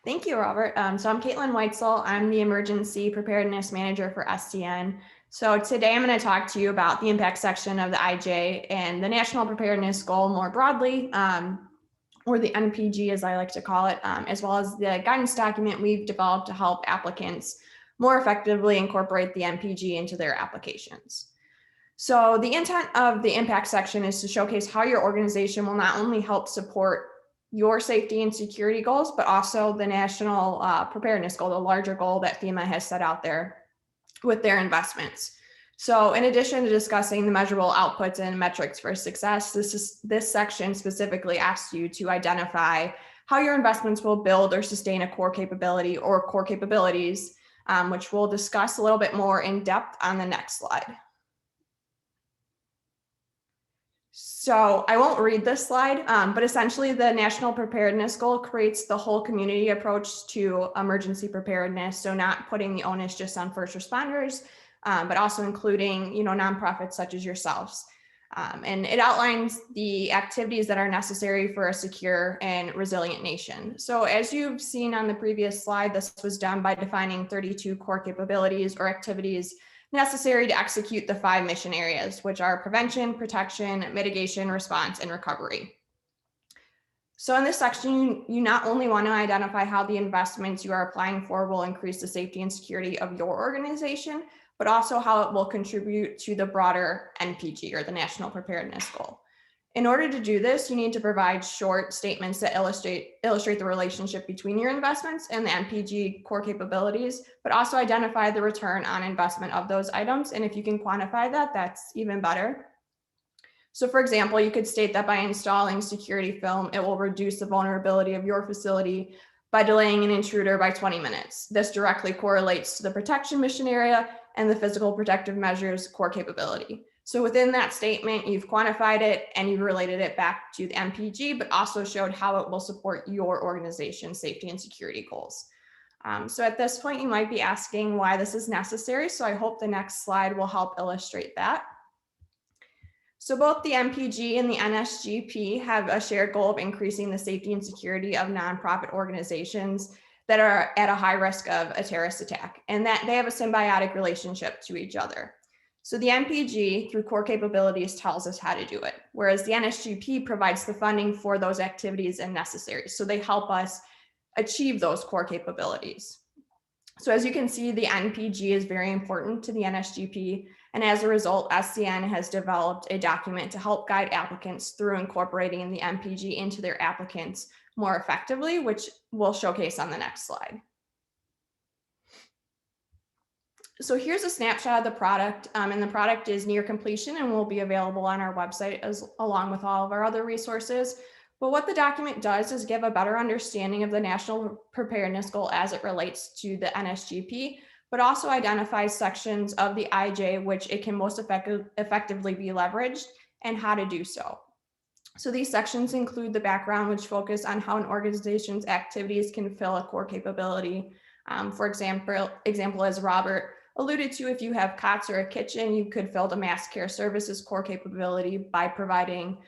Thank you, Robert. So I'm Caitlin Weitzel. I'm the Emergency Preparedness Manager for SCN. So today I'm going to talk to you about the impact section of the IJ and the National Preparedness Goal more broadly, or the NPG as I like to call it, as well as the guidance document we've developed to help applicants more effectively incorporate the NPG into their applications. So the intent of the impact section is to showcase how your organization will not only help support your safety and security goals, but also the national preparedness goal, the larger goal that FEMA has set out there with their investments. So in addition to discussing the measurable outputs and metrics for success, this section specifically asks you to identify how your investments will build or sustain a core capability or core capabilities, which we'll discuss a little bit more in depth on the next slide. So I won't read this slide, but essentially the National Preparedness Goal creates the whole community approach to emergency preparedness. So not putting the onus just on first responders, but also including, nonprofits such as yourselves. And it outlines the activities that are necessary for a secure and resilient nation. So as you've seen on the previous slide, this was done by defining 32 core capabilities or activities necessary to execute the 5 mission areas, which are prevention, protection, mitigation, response, and recovery. So in this section, you not only want to identify how the investments you are applying for will increase the safety and security of your organization, but also how it will contribute to the broader NPG or the National Preparedness Goal. In order to do this, you need to provide short statements that illustrate the relationship between your investments and the NPG core capabilities, but also identify the return on investment of those items. And if you can quantify that, that's even better. So for example, you could state that by installing security film, it will reduce the vulnerability of your facility by delaying an intruder by 20 minutes. This directly correlates to the protection mission area and the physical protective measures core capability. So within that statement, you've quantified it and you've related it back to the NPG, but also showed how it will support your organization's safety and security goals. So at this point, you might be asking why this is necessary. So I hope the next slide will help illustrate that. So both the NPG and the NSGP have a shared goal of increasing the safety and security of nonprofit organizations that are at a high risk of a terrorist attack, and that they have a symbiotic relationship to each other. So the NPG through core capabilities tells us how to do it, whereas the NSGP provides the funding for those activities and necessary. So they help us achieve those core capabilities. So as you can see, the NPG is very important to the NSGP. And as a result, SCN has developed a document to help guide applicants through incorporating the NPG into their applicants more effectively, which we'll showcase on the next slide. So here's a snapshot of the product, and the product is near completion and will be available on our website along with all of our other resources. But what the document does is give a better understanding of the National Preparedness Goal as it relates to the NSGP, but also identifies sections of the IJ which it can most effectively be leveraged and how to do so. So these sections include the background, which focus on how an organization's activities can fill a core capability. For example, as Robert alluded to, if you have cots or a kitchen, you could fill the mass care services core capability by providing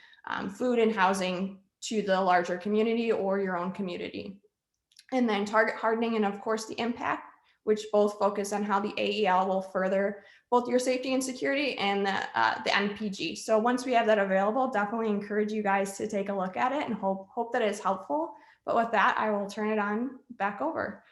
food and housing to the larger community or your own community. And then target hardening and of course the impact, which both focus on how the AEL will further both your safety and security and the NPG. So once we have that available, definitely encourage you guys to take a look at it and hope that it's helpful. But with that, I will turn it on back over.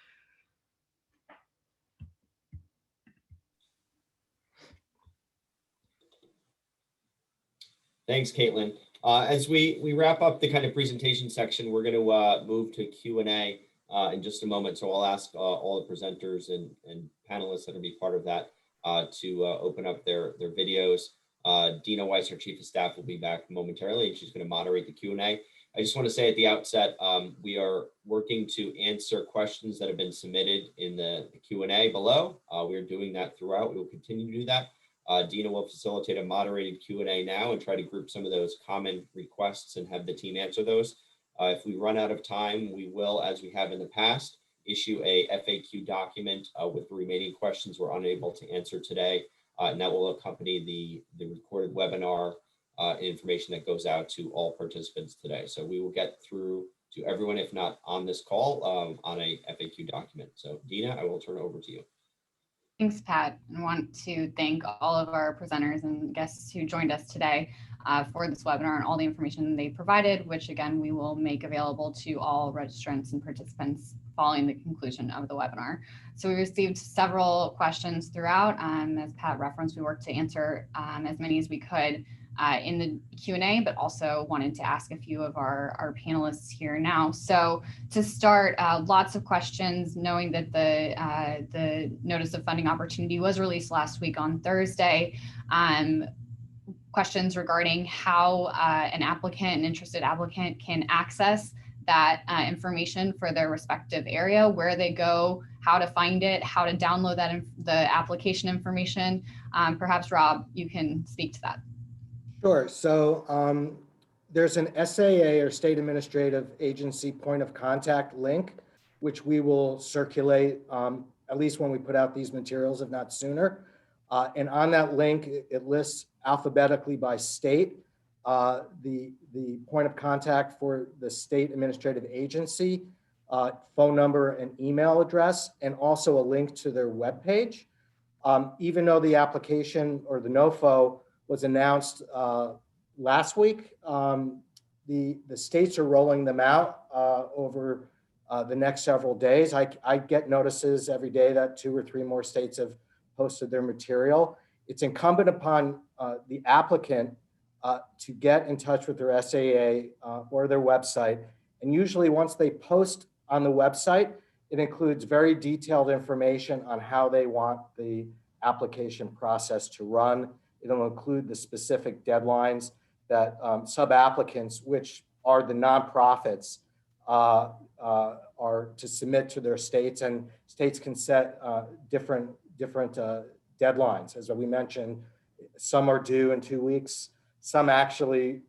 Thanks, Caitlin. As we wrap up the kind of presentation section, we're going to move to Q&A in just a moment. So I'll ask all the presenters and panelists that will be part of that to open up their videos. Dina Weiss, our Chief of Staff, will be back momentarily, and she's going to moderate the Q&A. I just want to say at the outset, we are working to answer questions that have been submitted in the Q&A below. We're doing that throughout. We will continue to do that. Dina will facilitate a moderated Q&A now and try to group some of those common requests and have the team answer those. If we run out of time, we will, as we have in the past, issue a FAQ document with the remaining questions we're unable to answer today, and that will accompany the recorded webinar information that goes out to all participants today. So we will get through to everyone, if not on this call, on a FAQ document. So Dina, I will turn it over to you. Thanks, Pat. I want to thank all of our presenters and guests who joined us today for this webinar and all the information they provided, which again, we will make available to all registrants and participants following the conclusion of the webinar. So we received several questions throughout. As Pat referenced, we worked to answer as many as we could in the Q&A, but also wanted to ask a few of our panelists here now. So to start, lots of questions, knowing that the notice of funding opportunity was released last week on Thursday. Questions regarding how an interested applicant can access that information for their respective area, where they go, how to find it, how to download the application information. Perhaps Rob, you can speak to that. Sure. So there's an SAA or State Administrative Agency point of contact link, which we will circulate at least when we put out these materials, if not sooner. And on that link, it lists alphabetically by state the point of contact for the State Administrative Agency, phone number and email address, and also a link to their webpage. Even though the application or the NOFO was announced last week, the states are rolling them out over the next several days. I get notices every day that 2 or 3 more states have posted their material. It's incumbent upon the applicant to get in touch with their SAA or their website. And usually once they post on the website, it includes very detailed information on how they want the application process to run. It'll include the specific deadlines that sub-applicants, which are the nonprofits, are to submit to their states, and states can set different deadlines. As we mentioned, some are due in 2 weeks. Some actually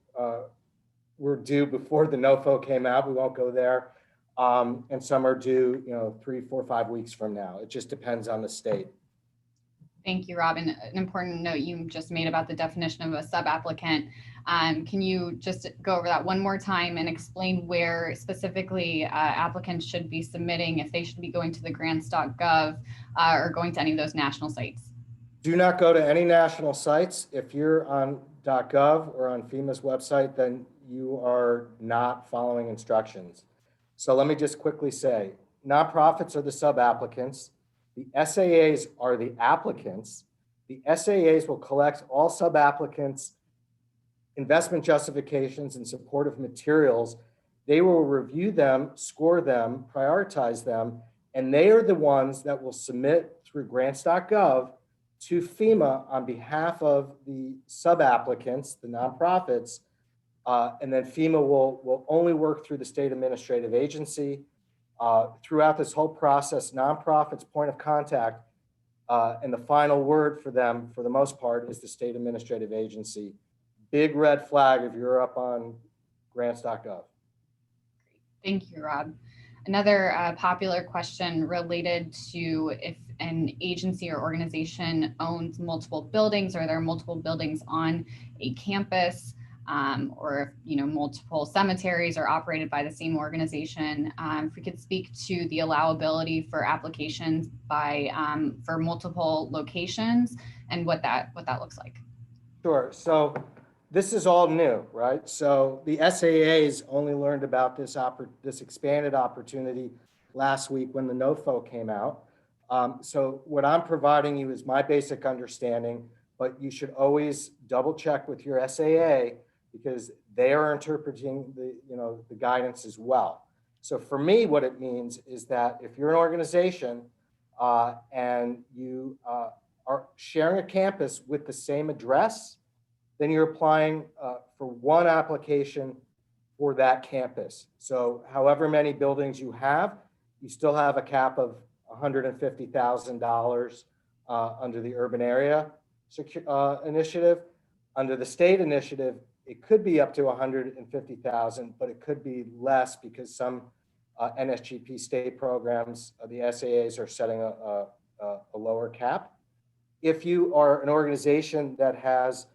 were due before the NOFO came out. We won't go there. And some are due, 3, 4, 5 weeks from now. It just depends on the state. Thank you, Robin. An important note you just made about the definition of a sub-applicant. Can you just go over that one more time and explain where specifically applicants should be submitting, if they should be going to the grants.gov or going to any of those national sites? Do not go to any national sites. If you're on .gov or on FEMA's website, then you are not following instructions. So let me just quickly say, nonprofits are the sub-applicants. The SAAs are the applicants. The SAAs will collect all sub-applicants' investment justifications and supportive materials. They will review them, score them, prioritize them, and they are the ones that will submit through grants.gov to FEMA on behalf of the sub-applicants, the nonprofits, and then FEMA will only work through the State Administrative Agency. Throughout this whole process, nonprofits' point of contact and the final word for them, for the most part, is the State Administrative Agency. Big red flag if you're up on grants.gov. Thank you, Rob. Another popular question related to if an agency or organization owns multiple buildings, or there are multiple buildings on a campus, or if multiple cemeteries are operated by the same organization. If we could speak to the allowability for applications by for multiple locations and what that looks like. Sure. So this is all new, right? So the SAAs only learned about this expanded opportunity last week when the NOFO came out. So what I'm providing you is my basic understanding, but you should always double check with your SAA because they are interpreting the guidance as well. So for me, what it means is that if you're an organization and you are sharing a campus with the same address, then you're applying for one application for that campus. So however many buildings you have, you still have a cap of $150,000 under the urban area initiative. Under the state initiative, it could be up to 150,000, but it could be less because some NSGP state programs, the SAAs are setting a lower cap. If you are an organization that has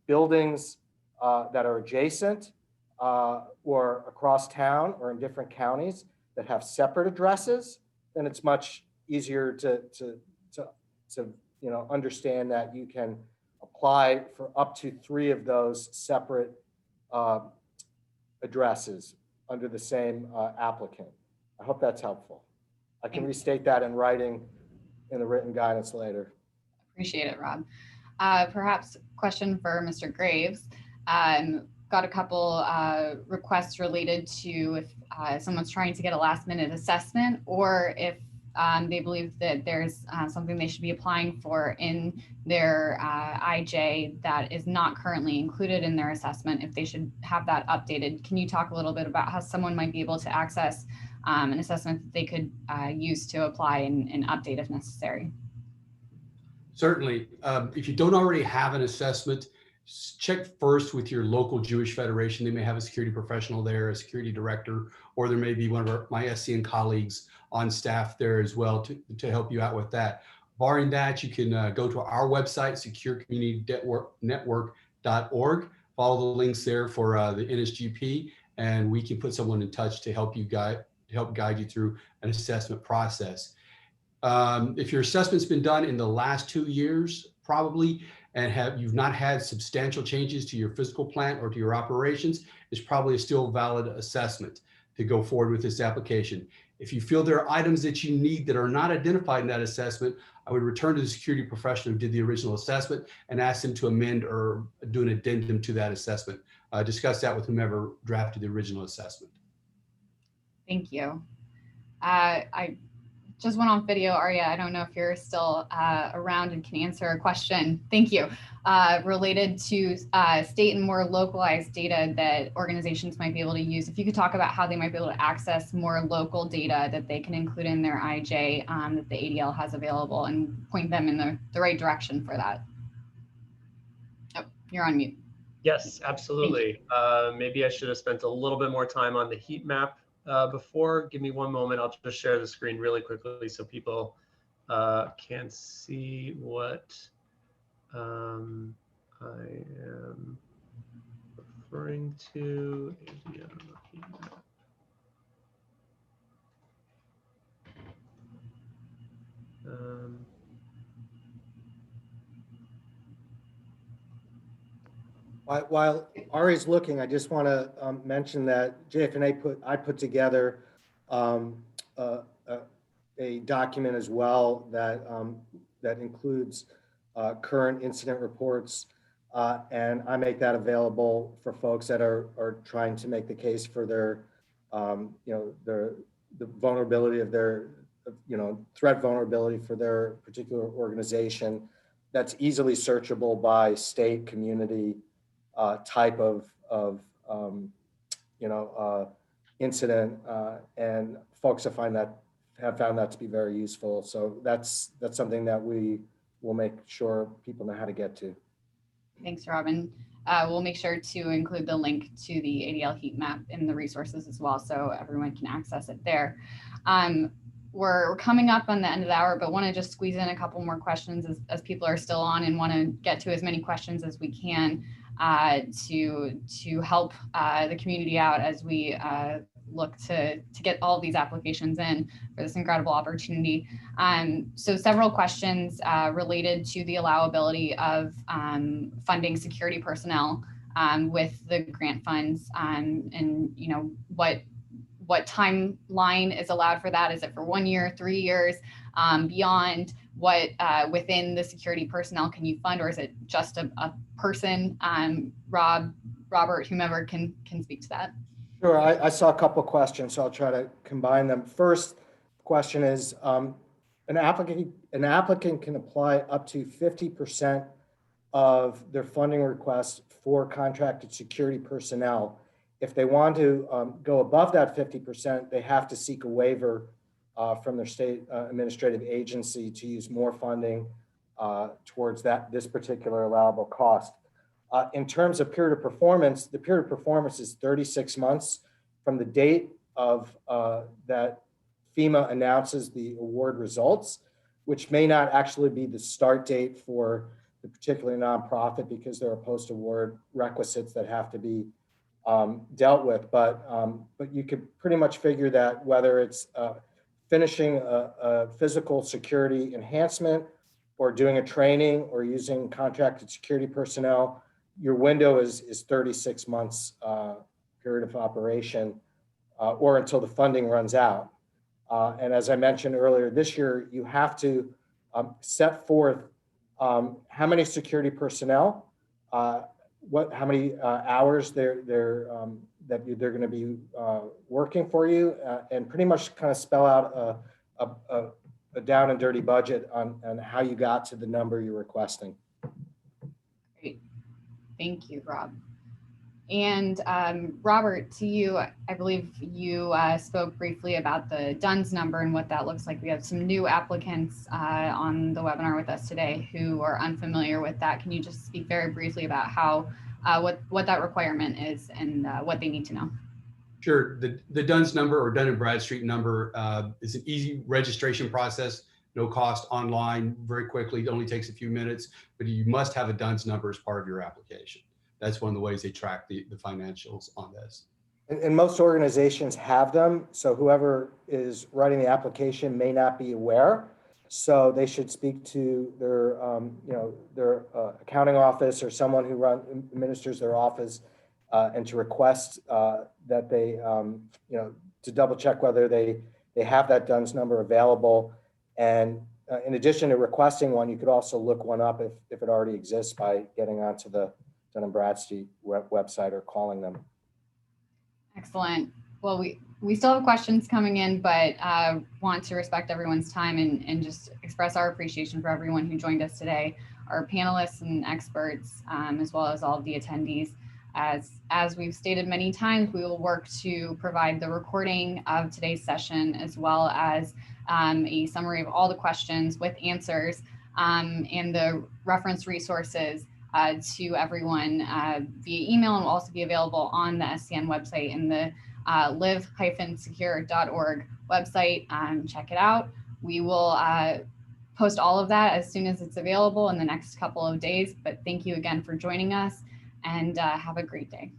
buildings that are adjacent, or across town or in different counties that have separate addresses, then it's much easier to understand that you can apply for up to 3 of those separate addresses under the same applicant. I hope that's helpful. I can restate that in writing in the written guidance later. Appreciate it, Rob. Perhaps question for Mr. Graves. Got a couple requests related to if someone's trying to get a last minute assessment, or if they believe that there's something they should be applying for in their IJ that is not currently included in their assessment, if they should have that updated. Can you talk a little bit about how someone might be able to access an assessment that they could use to apply and update if necessary? Certainly. If you don't already have an assessment, check first with your local Jewish Federation. They may have a security professional there, a security director, or there may be one of my SCN colleagues on staff there as well to help you out with that. Barring that, you can go to our website, securecommunitynetwork.org. Follow the links there for the NSGP, and we can put someone in touch to help you guide you through an assessment process. If your assessment's been done in the last 2 years, probably, and you've not had substantial changes to your physical plant or to your operations, it's probably a still valid assessment to go forward with this application. If you feel there are items that you need that are not identified in that assessment, I would return to the security professional who did the original assessment and ask them to amend or do an addendum to that assessment. Discuss that with whomever drafted the original assessment. Thank you. I just went on video, Arya. I don't know if you're still around and can answer a question. Thank you. Related to state and more localized data that organizations might be able to use. If you could talk about how they might be able to access more local data that they can include in their IJ that the ADL has available, and point them in the right direction for that. Oh, you're on mute. Yes, absolutely. Maybe I should have spent a little bit more time on the heat map before. Give me one moment. I'll just share the screen really quickly so people can see what I am referring to. While Ari's looking, I just want to mention that Jfna I put together a document as well that that includes current incident reports, and I make that available for folks that are trying to make the case for their the vulnerability of their threat vulnerability for their particular organization. That's easily searchable by state, community, type of incident, and folks have found that to be very useful. So that's something that we will make sure people know how to get to. Thanks, Robin. We'll make sure to include the link to the ADL heat map in the resources as well, so everyone can access it there. We're coming up on the end of the hour, but want to just squeeze in a couple more questions as people are still on, and want to get to as many questions as we can to help the community out as we look to get all of these applications in for this incredible opportunity. So several questions related to the allowability of funding security personnel with the grant funds, and what timeline is allowed for that. Is it for 1 year, 3 years, beyond? What within the security personnel can you fund, or is it just a person? Robert, whomever can speak to that. Sure, I saw a couple questions, so I'll try to combine them. First question is, an applicant can apply up to 50% of their funding request for contracted security personnel. If they want to go above that 50%, they have to seek a waiver from their state administrative agency to use more funding towards this particular allowable cost. In terms of period of performance, the period of performance is 36 months from the date of that FEMA announces the award results, which may not actually be the start date for the particular nonprofit, because there are post-award requisites that have to be dealt with, but you could pretty much figure that whether it's finishing a physical security enhancement or doing a training or using contracted security personnel, your window is 36 months period of operation or until the funding runs out. And as I mentioned earlier, this year, you have to set forth how many security personnel, how many hours they're going to be working for you, and pretty much kind of spell out a down and dirty budget on how you got to the number you're requesting. Great. Thank you, Rob. And Robert, to you, I believe you spoke briefly about the DUNS number and what that looks like. We have some new applicants on the webinar with us today who are unfamiliar with that. Can you just speak very briefly about how what that requirement is and what they need to know? Sure. The DUNS number, or Dun & Bradstreet number, is an easy registration process, no cost, online, very quickly. It only takes a few minutes, but you must have a DUNS number as part of your application. That's one of the ways they track the financials on this. And most organizations have them, so whoever is writing the application may not be aware. So they should speak to their, their accounting office or someone who administers their office, and to request that they, to double check whether they have that DUNS number available. And in addition to requesting one, you could also look one up if it already exists by getting onto the Dun & Bradstreet website or calling them. Excellent. Well, we still have questions coming in, but want to respect everyone's time and just express our appreciation for everyone who joined us today, our panelists and experts, as well as all of the attendees. As we've stated many times, we will work to provide the recording of today's session, as well as a summary of all the questions with answers and the reference resources to everyone via email, and will also be available on the SCN website and the live-secure.org website. Check it out. We will post all of that as soon as it's available in the next couple of days, but thank you again for joining us, and have a great day.